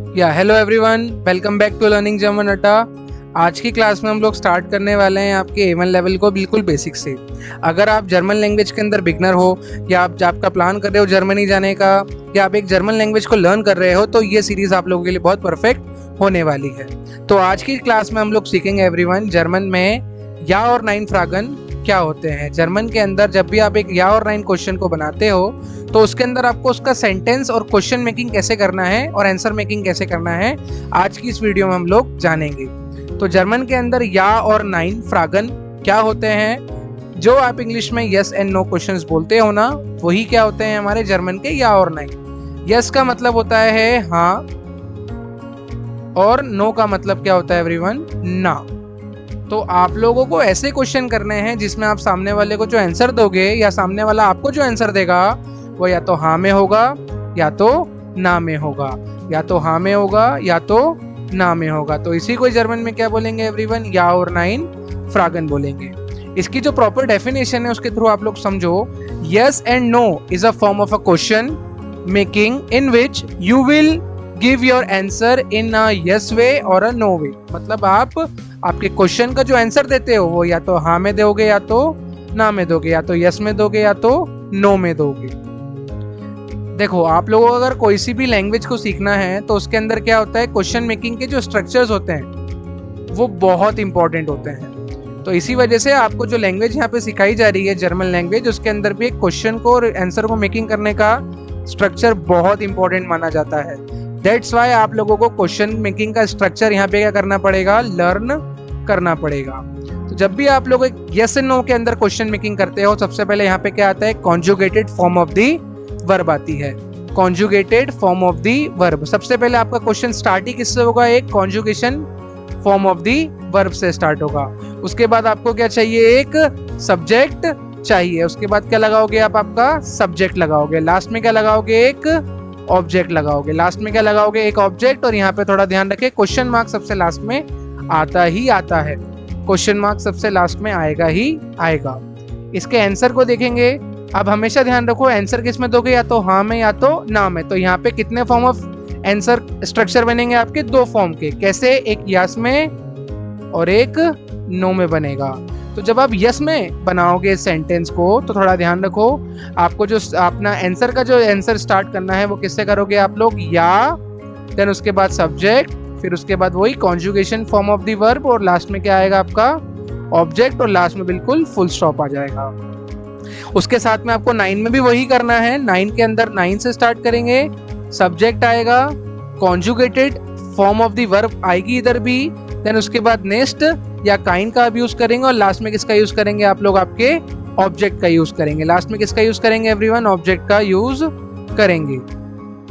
Hello everyone, welcome back to learning German Adda. आज की class में हम लोग स्टार्ट करने वाले हैं आपके A1 लेवल को बिल्कुल बेसिक से। अगर आप जर्मन लैंग्वेज के अंदर बिगनर हो या आप आपका प्लान कर रहे हो जर्मनी जाने का या आप एक जर्मन लैंग्वेज को लर्न कर रहे हो तो ये सीरीज़ आप लोगों के लिए बहुत परफेक्ट होने वाली है। तो आज की क्लास में हम लोग सीखेंगे एवरीवन जर्मन में या और नाइन फ्रागन क्या होते हैं। जर्मन के अंदर जब भी आप एक या और नाइन क्वेश्चन को बनाते हो तो उसके अंदर आपको उसका सेंटेंस और क्वेश्चन मेकिंग कैसे करना है और आंसर मेकिंग कैसे करना है आज की इस वीडियो में हम लोग जानेंगे। तो जर्मन के अंदर या और नाइन फ्रागन क्या होते हैं, जो आप इंग्लिश में यस एंड नो क्वेश्चंस बोलते हो ना, वही क्या होते हैं हमारे जर्मन के या और नाइन। यस का मतलब होता है हाँ और नो का मतलब क्या होता है एवरीवन, ना। तो आप लोगों को ऐसे क्वेश्चन करने हैं जिसमें आप सामने वाले को जो आंसर दोगे या सामने वाला आपको जो आंसर देगा वो या तो हाँ में होगा या तो ना में होगा, या तो हाँ में होगा या तो ना में होगा। तो इसी को जर्मन में क्या बोलेंगे एवरीवन, या और नाइन फ्रागन बोलेंगे। इसकी जो प्रॉपर डेफिनेशन है उसके थ्रू आप लोग समझो। Yes and no is a form of a question making in which you will give your answer in a yes way और अ नो वे। मतलब आप आपके क्वेश्चन का जो आंसर देते हो वो या तो हाँ में दोगे या तो ना में दोगे, या तो यस में दोगे या तो नो में दोगे। देखो, आप लोगों को अगर कोई सी भी लैंग्वेज को सीखना है तो उसके अंदर क्या होता है, क्वेश्चन मेकिंग के जो स्ट्रक्चर्स होते हैं वो बहुत इंपॉर्टेंट होते हैं। तो इसी वजह से आपको जो लैंग्वेज यहाँ पे सिखाई जा रही है जर्मन लैंग्वेज, उसके अंदर भी एक क्वेश्चन को और आंसर को मेकिंग करने का स्ट्रक्चर बहुत इंपॉर्टेंट माना जाता है। दैट्स वाई आप लोगों को क्वेश्चन मेकिंग का स्ट्रक्चर यहाँ पे क्या करना पड़ेगा, लर्न करना पड़ेगा। तो जब भी आप लोग एक यस एंड नो के अंदर क्वेश्चन मेकिंग करते हो, सबसे पहले यहाँ पे क्या आता है, conjugated form of the verb आती है। Conjugated form of the verb, सबसे पहले आपका क्वेश्चन स्टार्ट ही किससे होगा, एक conjugation form of the verb से स्टार्ट होगा। उसके बाद आपको क्या चाहिए, एक सब्जेक्ट चाहिए। उसके बाद क्या लगाओगे आपका सब्जेक्ट लगाओगे। लास्ट में क्या लगाओगे, एक ऑब्जेक्ट लगाओगे। लास्ट में क्या लगाओगे, एक ऑब्जेक्ट। और यहाँ पे थोड़ा ध्यान रखें, क्वेश्चन मार्क सबसे लास्ट में आता ही आता है। क्वेश्चन मार्क सबसे लास्ट में आएगा ही आएगा। इसके आंसर को देखेंगे। अब हमेशा ध्यान रखो, आंसर किस में दोगे, या तो हाँ में या तो ना में। तो यहाँ पे कितने फॉर्म ऑफ आंसर स्ट्रक्चर बनेंगे आपके, दो फॉर्म के। कैसे, एक यस में और एक नो में बनेगा। तो जब आप यस में बनाओगे सेंटेंस को तो थोड़ा ध्यान रखो, आपको जो अपना आंसर का जो आंसर स्टार्ट करना है वो किससे करोगे आप लोग, या, देन उसके बाद सब्जेक्ट, फिर उसके बाद वही conjugation form of the verb, और लास्ट में क्या आएगा आपका ऑब्जेक्ट, और लास्ट में बिल्कुल फुल स्टॉप आ जाएगा। उसके साथ में आपको नाइन में भी वही करना है। नाइन के अंदर नाइन से स्टार्ट करेंगे, सब्जेक्ट आएगा, conjugated form of the verb आएगी इधर भी, देन उसके बाद नेक्स्ट या काइंड का यूज करेंगे, और लास्ट में किसका यूज करेंगे आप लोग, आपके ऑब्जेक्ट का यूज करेंगे। लास्ट में किसका यूज करेंगे एवरीवन, ऑब्जेक्ट का यूज करेंगे।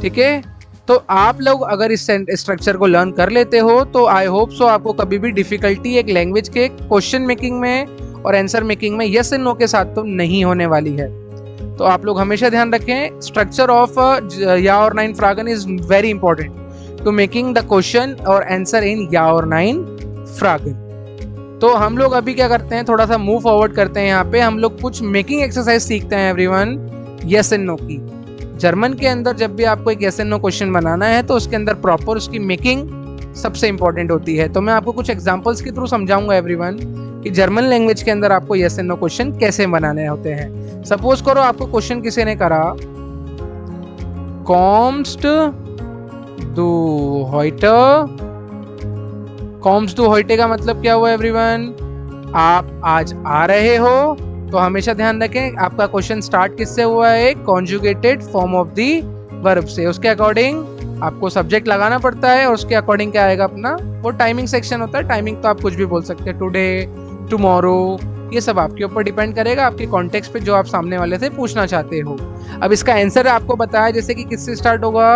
ठीक है, तो आप लोग अगर इस स्ट्रक्चर को लर्न कर लेते हो तो आई होप सो आपको कभी भी डिफिकल्टी एक लैंग्वेज के क्वेश्चन मेकिंग में और आंसर मेकिंग में यस एंड नो के साथ तो नहीं होने वाली है। तो आप लोग हमेशा ध्यान रखें, स्ट्रक्चर ऑफ या और नाइन फ्रागन is very important to making the question और आंसर इन या और नाइन फ्रागन। तो हम लोग अभी क्या करते हैं, थोड़ा सा मूव फॉरवर्ड करते हैं। यहाँ पे हम लोग कुछ मेकिंग एक्सरसाइज सीखते हैं एवरीवन यस एंड नो की। जर्मन के अंदर जब भी आपको एक यस एंड नो क्वेश्चन बनाना है तो उसके अंदर प्रॉपर उसकी मेकिंग सबसे इंपॉर्टेंट होती है। तो मैं आपको कुछ एग्जांपल्स के थ्रू समझाऊंगा एवरीवन कि जर्मन लैंग्वेज के अंदर आपको यस एंड नो क्वेश्चन कैसे बनाने होते हैं। सपोज करो आपको क्वेश्चन किसी ने करा, कॉम्स्ट डू हॉइटे। कॉम्स डू हॉइटे का मतलब क्या हुआ एवरीवन, आप आज आ रहे हो। तो हमेशा ध्यान रखें, आपका क्वेश्चन स्टार्ट किससे हुआ है, conjugated form of the verb से। उसके अकॉर्डिंग आपको सब्जेक्ट लगाना पड़ता है और उसके अकॉर्डिंग क्या आएगा अपना, वो टाइमिंग सेक्शन होता है। टाइमिंग तो आप कुछ भी बोल सकते हैं, टुडे, टुमारो, ये सब आपके ऊपर डिपेंड करेगा, आपके कॉन्टेक्स्ट पे जो आप सामने वाले से पूछना चाहते हो। अब इसका आंसर आपको बताया जैसे कि किससे स्टार्ट होगा,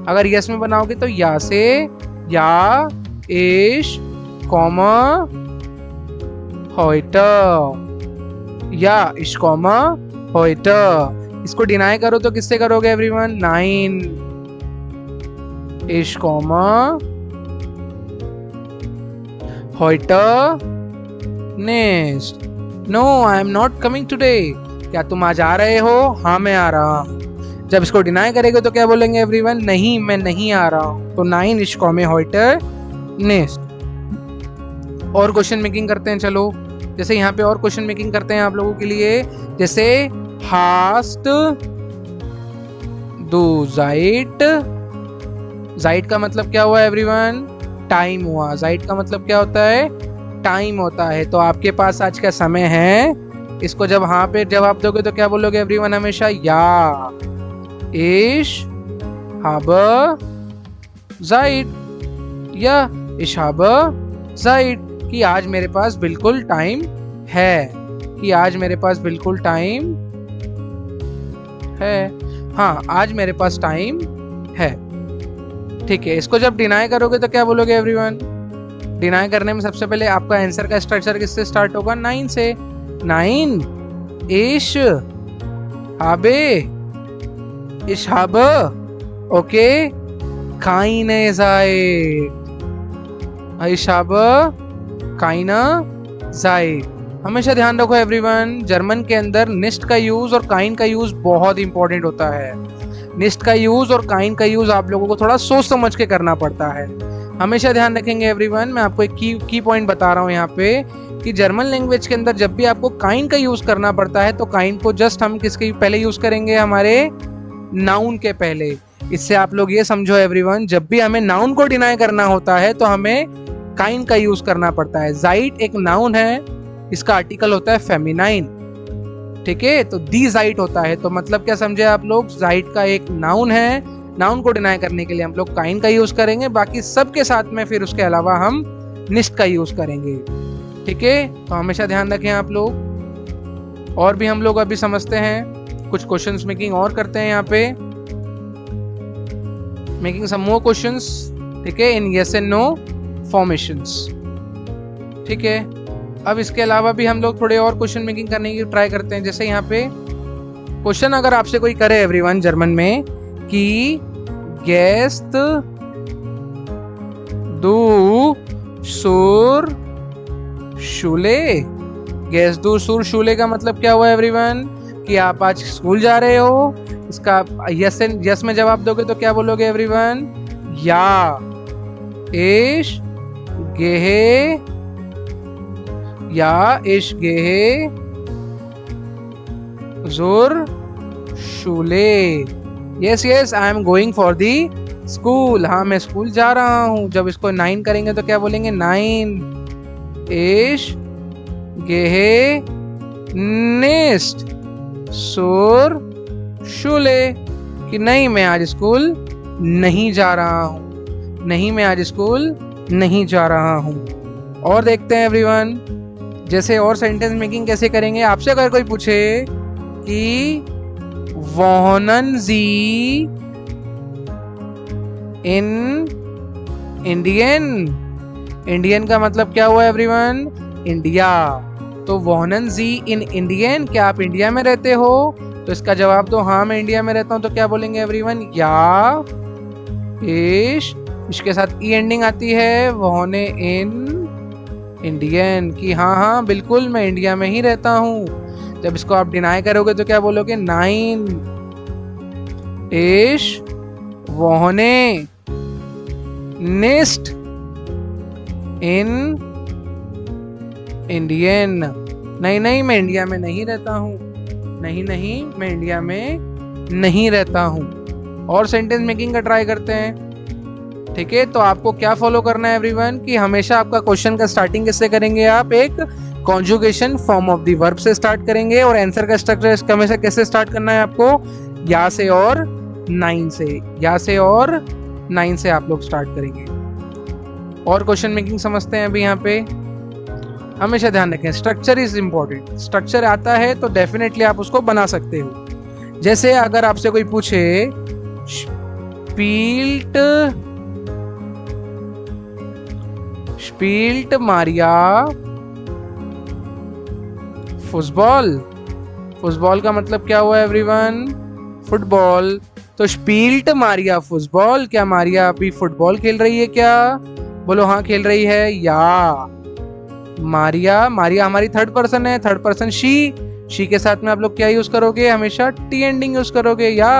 अगर यस में बनाओगे तो या से, या, इश, कॉमा, हॉइटे, या इश कॉमा हॉइटे। इसको डिनाई करो तो किससे करोगे एवरीवन, नाइन, इश कॉमा हॉइटे next, no I am not coming today. क्या तुम आज आ रहे हो, हाँ मैं आ रहा हूँ। जब इसको डिनाई करेंगे तो क्या बोलेंगे एवरीवन? नहीं, मैं नहीं आ रहा हूँ। तो nine ich komme heute nicht। और क्वेश्चन मेकिंग करते हैं, चलो। जैसे यहाँ पे और क्वेश्चन मेकिंग करते हैं आप लोगों के लिए, जैसे hast du Zeit। Zeit का मतलब क्या हुआ एवरीवन? टाइम हुआ। Zeit का मतलब क्या होता है? टाइम होता है। तो आपके पास आज का समय है, इसको जब हाँ पे जवाब दोगे तो क्या बोलोगे एवरीवन? हमेशा या ich habe Zeit, या ich habe Zeit, कि आज मेरे पास बिल्कुल टाइम है, कि आज मेरे पास बिल्कुल टाइम है। हाँ, आज मेरे पास टाइम है। ठीक है, इसको जब डिनाई करोगे तो क्या बोलोगे एवरीवन? डिनाई करने में सबसे पहले आपका आंसर का स्ट्रक्चर किससे स्टार्ट होगा? नाइन से। Nine ich habe okay keine Zeit, ich habe keine Zeit। हमेशा ध्यान रखो एवरीवन, जर्मन के अंदर निस्ट का यूज और काइन का यूज बहुत इंपॉर्टेंट होता है। निस्ट का यूज और काइन का यूज आप लोगों को थोड़ा सोच समझ के करना पड़ता है, हमेशा ध्यान रखेंगे एवरीवन। मैं आपको एक की पॉइंट बता रहा हूँ यहाँ पे कि जर्मन लैंग्वेज के अंदर जब भी आपको काइन का यूज करना पड़ता है तो काइन को जस्ट हम किसके पहले यूज करेंगे? हमारे नाउन के पहले। इससे आप लोग ये समझो एवरीवन, जब भी हमें नाउन को डिनाई करना होता है तो हमें काइन का यूज करना पड़ता है। जाइट एक नाउन है, इसका आर्टिकल होता है फेमिनाइन। ठीक है, तो दी जाइट होता है, तो मतलब क्या समझे आप लोग? जाइट का एक नाउन है, नाउन को डिनाई करने के लिए हम लोग काइन का यूज करेंगे, बाकी सबके साथ में फिर उसके अलावा हम निस्ट का यूज करेंगे। ठीक है, तो हमेशा ध्यान रखें आप लोग। और भी हम लोग अभी समझते हैं, कुछ क्वेश्चंस मेकिंग और करते हैं यहाँ पे, मेकिंग सम मोर क्वेश्चंस। ठीक है, in yes and no formations. ठीक है, अब इसके अलावा भी हम लोग थोड़े और क्वेश्चन मेकिंग करने की ट्राई करते हैं। जैसे यहाँ पे क्वेश्चन अगर आपसे कोई करे एवरीवन जर्मन में कि गेस्ट दू सुर शूले, गेस्ट दू सुर शूले का मतलब क्या हुआ एवरीवन? कि आप आज स्कूल जा रहे हो। इसका यस में जवाब दोगे तो क्या बोलोगे एवरीवन? या इश गेहे, या इश गेहे जुर शूले। Yes yes, I am going for the school. हाँ, मैं स्कूल जा रहा हूँ। जब इसको नाइन करेंगे तो क्या बोलेंगे? नाइन इश गेहे नेस्ट सुर शूले, कि नहीं मैं आज स्कूल नहीं जा रहा हूँ, नहीं मैं आज स्कूल नहीं जा रहा हूँ। और देखते हैं एवरीवन, जैसे और सेंटेंस मेकिंग कैसे करेंगे। आपसे अगर कोई पूछे कि wohnen Sie in Indian, Indian का मतलब क्या हुआ एवरीवन? इंडिया। तो wohnen Sie in इंडियन, क्या आप इंडिया में रहते हो? तो इसका जवाब दो, हाँ मैं इंडिया में रहता हूँ। तो क्या बोलेंगे एवरीवन? या इश, इसके साथ ई एंडिंग आती है, wohne in इंडियन, कि हाँ हाँ बिल्कुल मैं इंडिया में ही रहता हूँ। जब इसको आप डिनाई करोगे तो क्या बोलोगे? नाइन इश wohne nicht in इंडियन, नहीं नहीं मैं इंडिया में नहीं रहता हूँ, नहीं नहीं मैं इंडिया में नहीं रहता हूँ। और सेंटेंस मेकिंग का ट्राई करते हैं। ठीक है, तो आपको क्या फॉलो करना है एवरीवन कि हमेशा आपका क्वेश्चन का स्टार्टिंग किससे करेंगे? आप एक conjugation form of the verb से स्टार्ट करेंगे, और आंसर का स्ट्रक्चर हमेशा कैसे स्टार्ट करना है आपको? या से और नाइन से, या से और नाइन से आप लोग स्टार्ट करेंगे। और क्वेश्चन मेकिंग समझते हैं अभी यहाँ पे। हमेशा ध्यान रखें, स्ट्रक्चर इज इंपॉर्टेंट। स्ट्रक्चर आता है तो डेफिनेटली आप उसको बना सकते हो। जैसे अगर आपसे कोई पूछे स्पील्ट मारिया फुटबॉल, फुटबॉल का मतलब क्या हुआ एवरीवन? फुटबॉल। तो स्पील्ट मारिया फुटबॉल, क्या मारिया अभी फुटबॉल खेल रही है क्या? बोलो हाँ खेल रही है। या मारिया, मारिया हमारी थर्ड पर्सन है, थर्ड पर्सन शी, शी के साथ में आप लोग क्या यूज करोगे? हमेशा टी एंडिंग यूज करोगे। या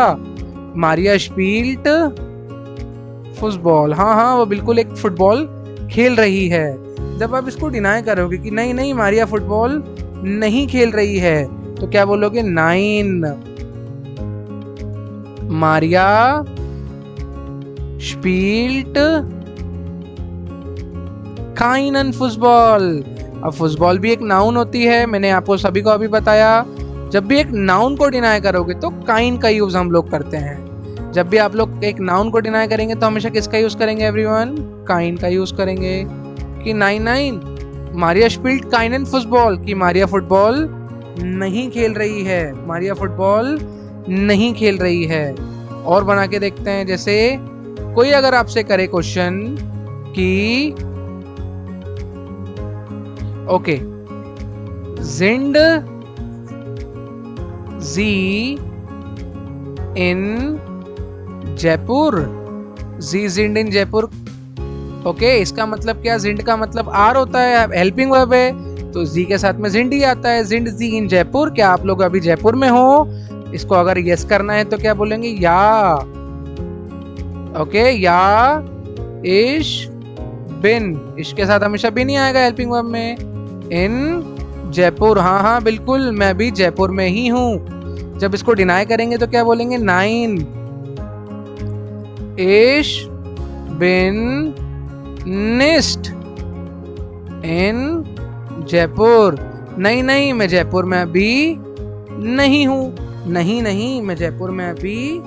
मारिया स्पील्ट फुटबॉल, हाँ हाँ वो बिल्कुल एक फुटबॉल खेल रही है। जब आप इसको डिनाई करोगे कि नहीं नहीं मारिया फुटबॉल नहीं खेल रही है, तो क्या बोलोगे? 9 मारिया स्पील्ट काइनन फुटबॉल। अब फुटबॉल भी एक नाउन होती है, मैंने आपको सभी को अभी बताया। जब भी एक नाउन को डिनाई करोगे तो काइन का यूज हम लोग करते हैं। जब भी आप लोग एक नाउन को डिनाई करेंगे तो हमेशा किसका यूज करेंगे एवरीवन? काइन का यूज करेंगे। कि 9 मारिया स्पील्ट काइनन फुटबॉल, कि मारिया फुटबॉल नहीं खेल रही है, मारिया फुटबॉल नहीं खेल रही है। और बना के देखते हैं, जैसे कोई अगर आपसे करे क्वेश्चन कि ओके जिंड जी इन जयपुर, जी जिंड इन जयपुर। ओके इसका मतलब क्या? जिंड का मतलब आर होता है, हेल्पिंग वर्ब है, तो जी के साथ में जिंड ही आता है। जिंड जी इन जयपुर, क्या आप लोग अभी जयपुर में हो? इसको अगर यस करना है तो क्या बोलेंगे? या। ओके या इश बिन, इसके साथ हमेशा बिन ही आएगा हेल्पिंग वर्ब में। इन जयपुर, हाँ हाँ बिल्कुल मैं भी जयपुर में ही हूं। जब इसको डिनाई करेंगे तो क्या बोलेंगे? 9 इश बिन निस्ट इन जयपुर। नहीं नहीं मैं जयपुर में अभी नहीं हूं, नहीं नहीं मैं जयपुर में अभी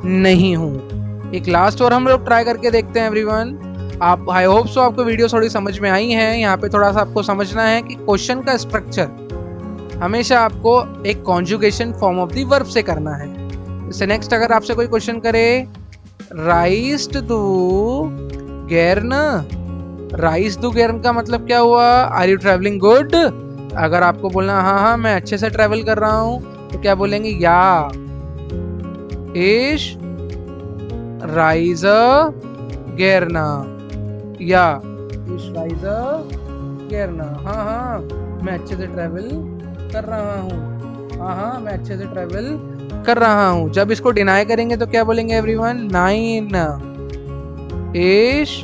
नहीं हूं। एक लास्ट और हम लोग ट्राई करके देखते हैं एवरीवन। आप आई होप सो आपको वीडियो थोड़ी समझ में आई है। यहाँ पे थोड़ा सा आपको समझना है कि क्वेश्चन का स्ट्रक्चर हमेशा आपको एक conjugation form of the verb से करना है। जैसे नेक्स्ट अगर आपसे कोई क्वेश्चन करे राइस्ट दू गेर्न, राइस दू गेर्न का मतलब क्या हुआ? Are you travelling good? अगर आपको बोलना हाँ हाँ मैं अच्छे से ट्रेवल कर रहा हूँ, तो क्या बोलेंगे? या इश राइज़ गेरना, या इश राइज़ गेरना। हाँ हाँ मैं अच्छे से ट्रेवल कर रहा हूँ, हाँ हाँ मैं अच्छे से ट्रेवल कर रहा हूँ। जब इसको डिनाई करेंगे तो क्या बोलेंगे एवरीवन? 9 इश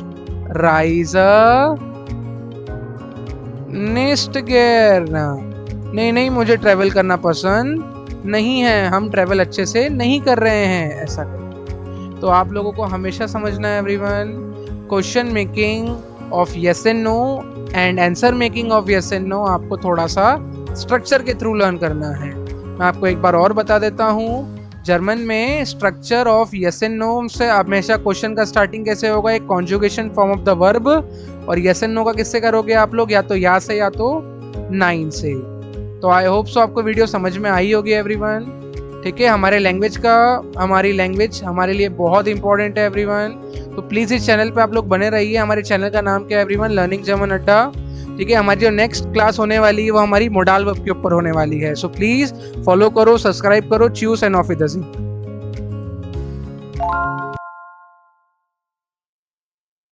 राइज़ निस्ट गेरना। नहीं नहीं मुझे ट्रेवल करना पसंद नहीं है, हम ट्रेवल अच्छे से नहीं कर रहे हैं, ऐसा करें। तो आप लोगों को हमेशा समझना है everyone, question making of yes and no and answer making of yes and no आपको थोड़ा सा स्ट्रक्चर के थ्रू लर्न करना है। मैं आपको एक बार और बता देता हूँ, जर्मन में structure of yes and no से हमेशा क्वेश्चन का स्टार्टिंग कैसे होगा? एक conjugation form of the verb. और यस एंड नो का किससे करोगे आप लोग? या तो या से या तो 9 से। तो आई होप सो आपको वीडियो समझ में आई होगी एवरीवन। ठीक है, हमारी लैंग्वेज हमारे लिए बहुत इंपॉर्टेंट है एवरीवन। तो प्लीज़ इस चैनल पे आप लोग बने रहिए। हमारे चैनल का नाम क्या है एवरीवन? लर्निंग जर्मन अड्डा। ठीक है, हमारी जो नेक्स्ट क्लास होने वाली है वो हमारी मोडाल वर्ब के ऊपर होने वाली है। सो प्लीज़ फॉलो करो, सब्सक्राइब करो। Chews end of with